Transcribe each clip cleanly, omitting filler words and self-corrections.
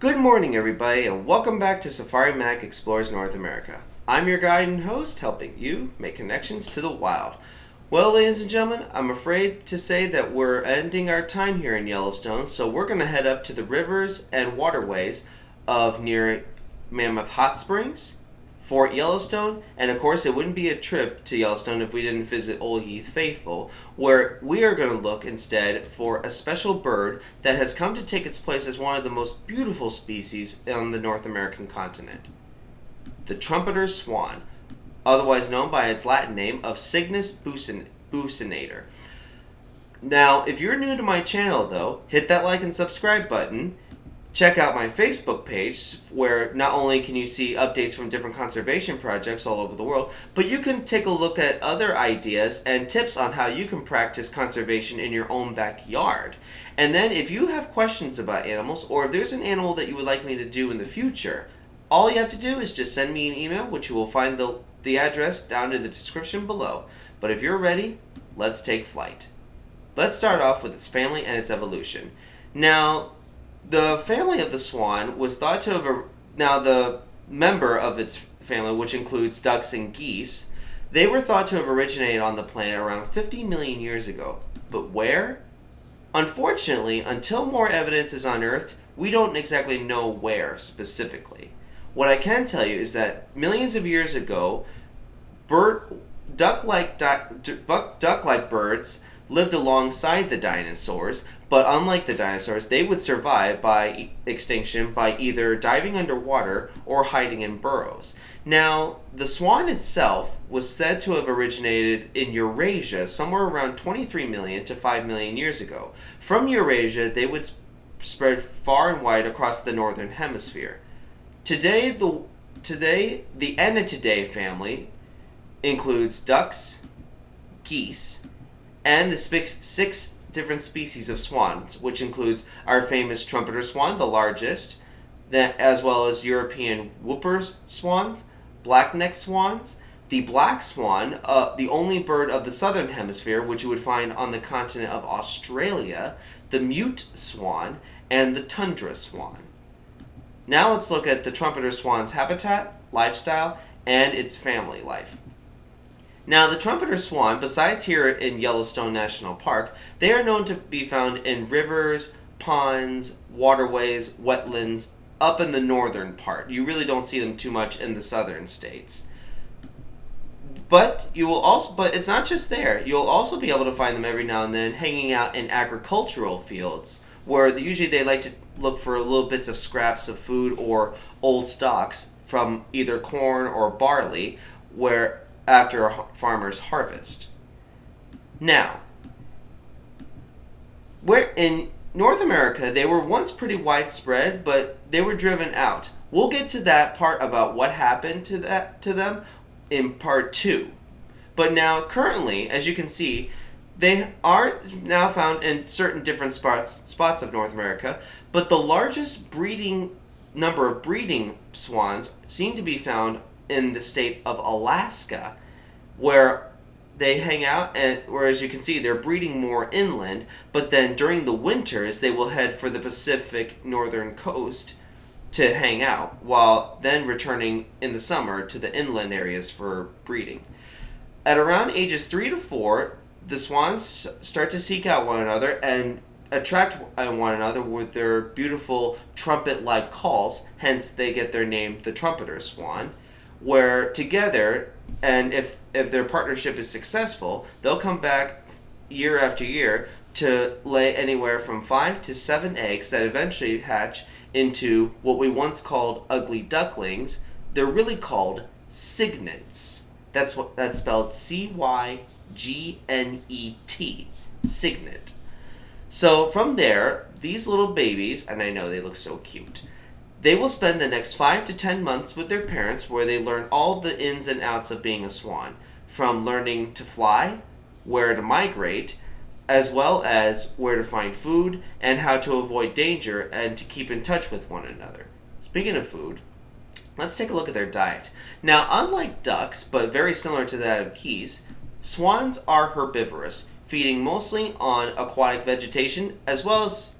Good morning, everybody, and welcome back to Safari Mack Explores North America. I'm your guide and host, helping you make connections to the wild. Well, ladies and gentlemen, I'm afraid to say that we're ending our time here in Yellowstone, so we're going to head up to the rivers and waterways of near Mammoth Hot Springs, Fort Yellowstone, and of course, it wouldn't be a trip to Yellowstone if we didn't visit Old Heath Faithful, where we are going to look instead for a special bird that has come to take its place as one of the most beautiful species on the North American continent. The Trumpeter Swan, otherwise known by its Latin name of Cygnus buccinator. Now, if you're new to my channel though, hit that like and subscribe button. Check out my Facebook page, where not only can you see updates from different conservation projects all over the world, but you can take a look at other ideas and tips on how you can practice conservation in your own backyard. And then if you have questions about animals, or if there's an animal that you would like me to do in the future, all you have to do is just send me an email, which you will find the address down in the description below. But if you're ready, let's take flight. Let's start off with its family and its evolution. Now, the family of the swan was thought to have... Now, the member of its family, which includes ducks and geese, they were thought to have originated on the planet around 50 million years ago. But where? Unfortunately, until more evidence is unearthed, we don't exactly know where specifically. What I can tell you is that millions of years ago, duck-like birds lived alongside the dinosaurs, but unlike the dinosaurs, they would survive by extinction by either diving underwater or hiding in burrows. Now, the swan itself was said to have originated in Eurasia somewhere around 23 million to 5 million years ago. From Eurasia, they would spread far and wide across the northern hemisphere. Today, the Anidae family includes ducks, geese, and the six different species of swans, which includes our famous trumpeter swan, the largest, as well as European whooper swans, black-necked swans, the black swan, the only bird of the southern hemisphere, which you would find on the continent of Australia, the mute swan, and the tundra swan. Now let's look at the trumpeter swan's habitat, lifestyle, and its family life. Now, the trumpeter swan, besides here in Yellowstone National Park, they are known to be found in rivers, ponds, waterways, wetlands, up in the northern part. You really don't see them too much in the southern states. But it's not just there. You'll also be able to find them every now and then hanging out in agricultural fields, where usually they like to look for little bits of scraps of food or old stalks from either corn or barley, after a farmer's harvest. Now, where in North America, they were once pretty widespread, but they were driven out. We'll get to that part about what happened to them in part 2. But now, currently, as you can see, they are now found in certain different spots of North America, but the largest number of breeding swans seem to be found in the state of Alaska, where they hang out, and where, as you can see, they're breeding more inland, but then during the winters they will head for the Pacific northern coast to hang out, while then returning in the summer to the inland areas for breeding. At around ages 3 to 4, the swans start to seek out one another and attract one another with their beautiful trumpet-like calls, hence they get their name, the trumpeter swan, where together, and if their partnership is successful, they'll come back year after year to lay anywhere from 5 to 7 eggs that eventually hatch into what we once called ugly ducklings. They're really called cygnets. That's spelled Cygnet, cygnet. So from there, these little babies, and I know they look so cute, they will spend the next 5 to 10 months with their parents, where they learn all the ins and outs of being a swan, from learning to fly, where to migrate, as well as where to find food and how to avoid danger and to keep in touch with one another. Speaking of food, let's take a look at their diet. Now, unlike ducks, but very similar to that of geese, swans are herbivorous, feeding mostly on aquatic vegetation as well as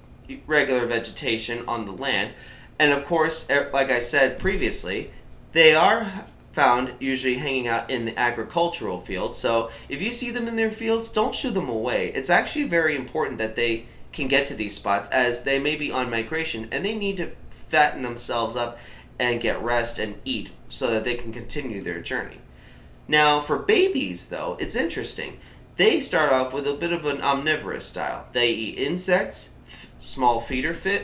regular vegetation on the land, And of course, like I said previously, they are found usually hanging out in the agricultural fields. So if you see them in their fields, don't shoo them away. It's actually very important that they can get to these spots as they may be on migration and they need to fatten themselves up and get rest and eat so that they can continue their journey. Now, for babies, though, it's interesting. They start off with a bit of an omnivorous style. They eat insects, small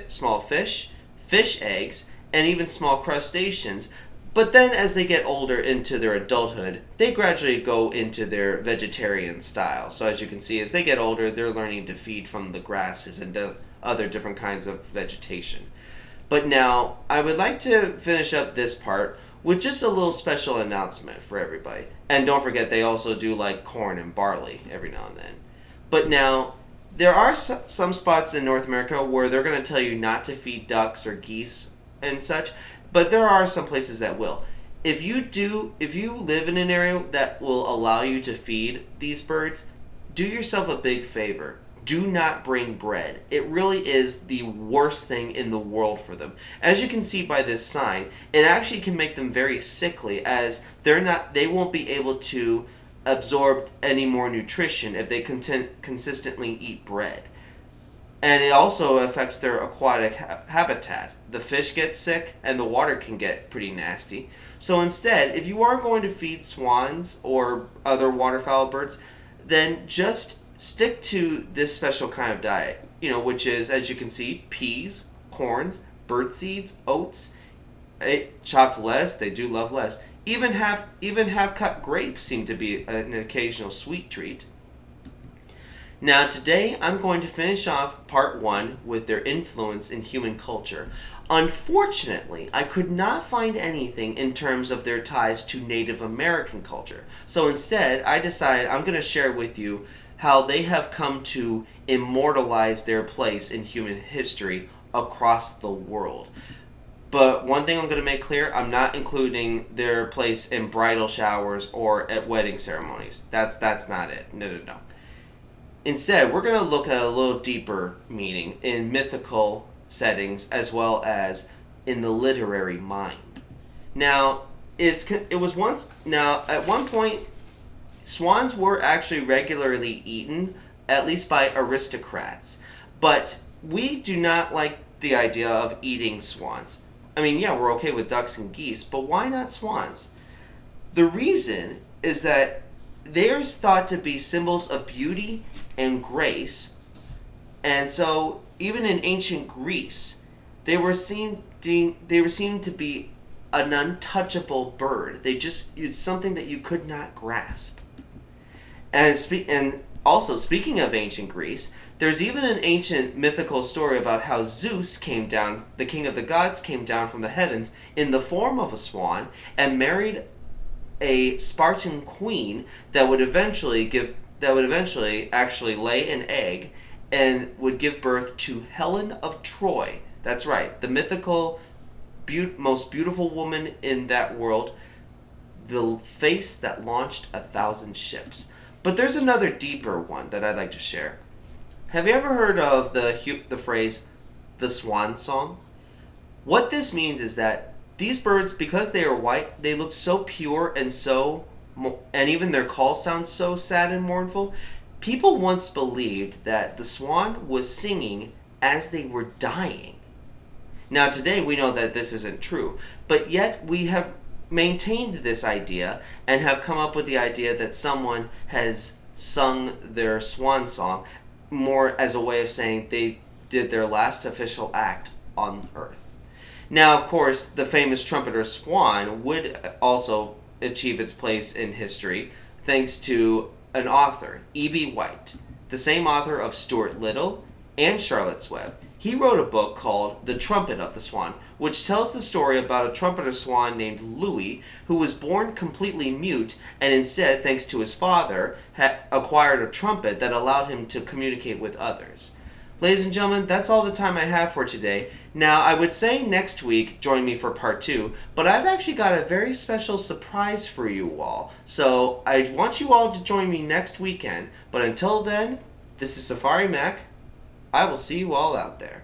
small fish, fish eggs, and even small crustaceans. But then as they get older into their adulthood, they gradually go into their vegetarian style. So as you can see, as they get older, they're learning to feed from the grasses and other different kinds of vegetation. But now, I would like to finish up this part with just a little special announcement for everybody. And don't forget, they also do like corn and barley every now and then. But now, there are some spots in North America where they're going to tell you not to feed ducks or geese and such, but there are some places that will. If you live in an area that will allow you to feed these birds, do yourself a big favor. Do not bring bread. It really is the worst thing in the world for them. As you can see by this sign, it actually can make them very sickly as they won't be able to absorb any more nutrition if they consistently eat bread. And it also affects their aquatic habitat. The fish get sick and the water can get pretty nasty. So instead, if you are going to feed swans or other waterfowl birds, then just stick to this special kind of diet, which is, as you can see, peas, corns, bird seeds, oats, chopped lettuce. They do love lettuce. Even half-cut grapes seem to be an occasional sweet treat. Now today I'm going to finish off part 1 with their influence in human culture. Unfortunately, I could not find anything in terms of their ties to Native American culture. So instead, I decided I'm going to share with you how they have come to immortalize their place in human history across the world. But one thing I'm going to make clear, I'm not including their place in bridal showers or at wedding ceremonies. That's not it. No. Instead, we're going to look at a little deeper meaning in mythical settings as well as in the literary mind. Now, at one point, swans were actually regularly eaten, at least by aristocrats. But we do not like the idea of eating swans. I mean, yeah, we're okay with ducks and geese, but why not swans? The reason is that they're thought to be symbols of beauty and grace, and so even in ancient Greece, they were seen to be an untouchable bird. It's something that you could not grasp. And also, speaking of ancient Greece, there's even an ancient mythical story about how Zeus came down, the king of the gods came down from the heavens in the form of a swan and married a Spartan queen that would eventually actually lay an egg and would give birth to Helen of Troy. That's right, the mythical most beautiful woman in that world, the face that launched 1,000 ships. But there's another deeper one that I'd like to share. Have you ever heard of the phrase, the swan song? What this means is that these birds, because they are white, they look so pure and even their call sounds so sad and mournful. People once believed that the swan was singing as they were dying. Now today we know that this isn't true, but yet we have maintained this idea and have come up with the idea that someone has sung their swan song more as a way of saying they did their last official act on Earth. Now, of course, the famous Trumpeter Swan would also achieve its place in history thanks to an author, E.B. White, the same author of Stuart Little and Charlotte's Web. He wrote a book called The Trumpet of the Swan, which tells the story about a trumpeter swan named Louis, who was born completely mute and instead, thanks to his father, acquired a trumpet that allowed him to communicate with others. Ladies and gentlemen, that's all the time I have for today. Now, I would say next week, join me for part 2, but I've actually got a very special surprise for you all. So, I want you all to join me next weekend, but until then, this is Safari Mack. I will see you all out there.